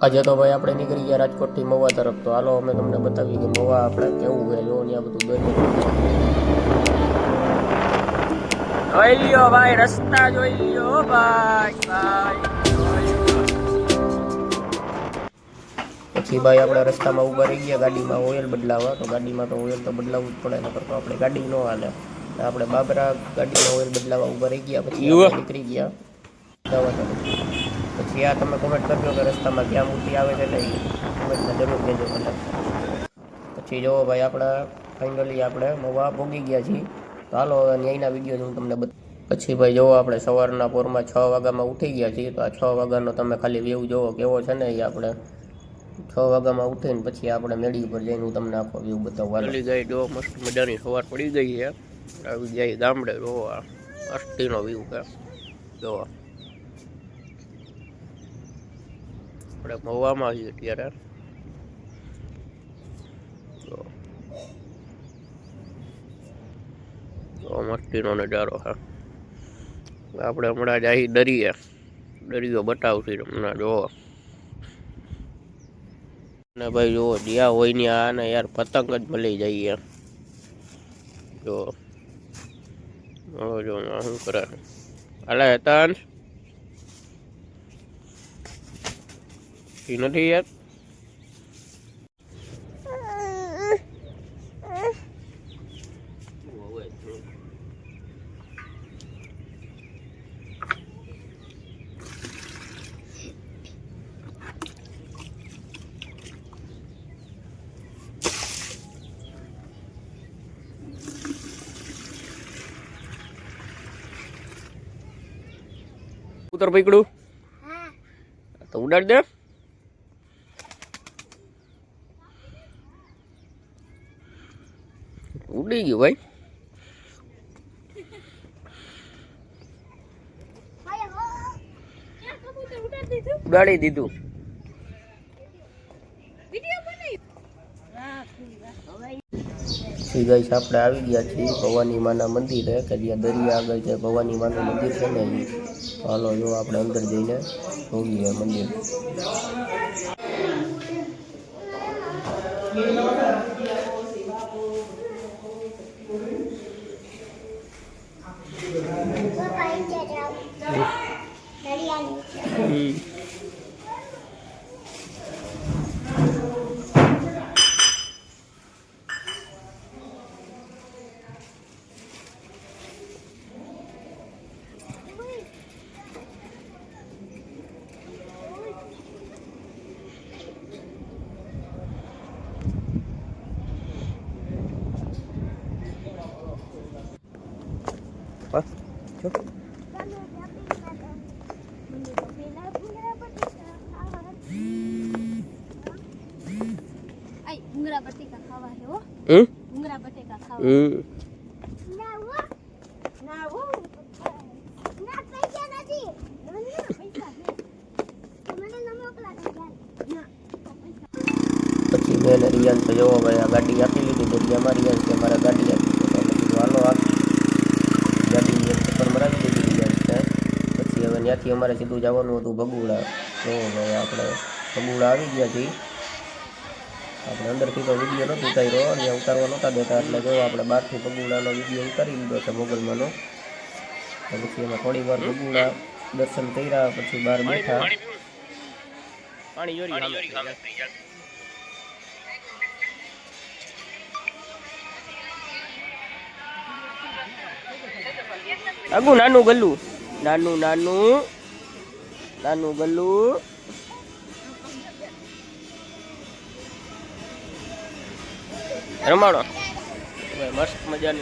આજે તો ભાઈ આપણે નીકળી ગયા રાજકોટથી મહુવા તરફ. તો હાલો અમે તમને બતાવીએ કે મહુવા આપણે કેવું છે. જો ત્યાં બધું દોરી જોઈ લ્યો ભાઈ, રસ્તા જોઈ લ્યો ભાઈ પછી ભાઈ આપણે રસ્તામાં ઊભા રહી ગયા ગાડીમાં ઓઇલ બદલાવા. તો ગાડીમાં તો ઓઇલ તો બદલાવવું જ પડે, નકર તો આપણે ગાડી ન હાલે. આપણે બાબરા ગાડીમાં ઓઇલ બદલાવા ઊભા રહી ગયા. પછી નીકળી ગયા દવા તરફ. પછી આ તમે કોમેન્ટ કરજો કે રસ્તામાં ક્યાં મૂર્તિ આવે છે ને, કોમેન્ટમાં જરૂર કહેજો મને. પછી જો ભાઈ આપણા ફાઇનલી આપણે મહુવા પહોંચી ગયા છીએ. તો હાલો અહીંના વિડીયો હું તમને પછી ભાઈ જોવો આપણે સવારના પોરમાં 6 વાગ્યામાં ઉઠી ગયા છીએ. તો આ 6 વાગ્યાનો તમે ખાલી વ્યૂ જોવો કેવો છે ને. એ આપણે 6 વાગ્યામાં ઉઠીને પછી આપણે મેળી ઉપર જઈને હું તમને આખો વ્યૂ બતાવવા ચલી ગઈ. જો મસ્ત મજાની સવાર પડી ગઈ છે. આવી જાય ગામડે જોવા મસ્તીનો વ્યૂ છે. જોવા આપણે મહુવામાં છીએ અત્યારે. મસ્તીનો નજારો છે. આપણે હમણાં જ આવી દરિયો બતાવશું તમને. જોવો ને ભાઈ, જોવો જ્યાં હોય ને આને યાર પતંગ જ મળી જાય. જો જો શું કરે હાલે હેતાન નથી યાર. ઉતર પકડું તો ઉડાડ દે. ઉડી ગયું ભાઈ. ઉડાડી દીધું. ગાઈસ આપણે આવી ગયા છીએ ભવાની માના મંદિરે, કે જ્યાં દરિયા આગળ જે ભવાની માનું મંદિર છે ને. હાલો જો આપણે અંદર જઈને જોઈએ મંદિર. ભૂંગળા બટેકા ખાવા હે હો. ભૂંગળા બટેકા ખાવા. ના હો ના હો ના પૈસા નથી. પૈસા છે મને ન મોકલા ના. પછી મેં રિયાન તો જોવો ભાઈ આ ગાડી આપી લીધી. દરિયામાં રિયાન કે મારા ગાડી આપી દીધી. હાલો આ ગાડી ચક્કર મરાવી દીધી રિયાન છે. પછી હવે ત્યાંથી અમારે સીધું જવાનું હતું ભગુડા. જોવો ભાઈ આપણે ભગુડા આવી ગયા છીએ. આપણે અંદરથી તો વિડીયો નથી ઉતાર્યો, અહીંયા ઉતારવા નહોતા દેતા. એટલે જો આપણે બહારથી ભગુડાનો વિડીયો ઉતારી લીધો છે મોબાઈલમાંનો. પછી એમાં થોડી વાર ભગુડા દર્શન કર્યા. પછી બહાર બેઠા. આગું નાનું ગલ્લું, નાનું ગલ્લું. રમાડો મસ્ત મજાની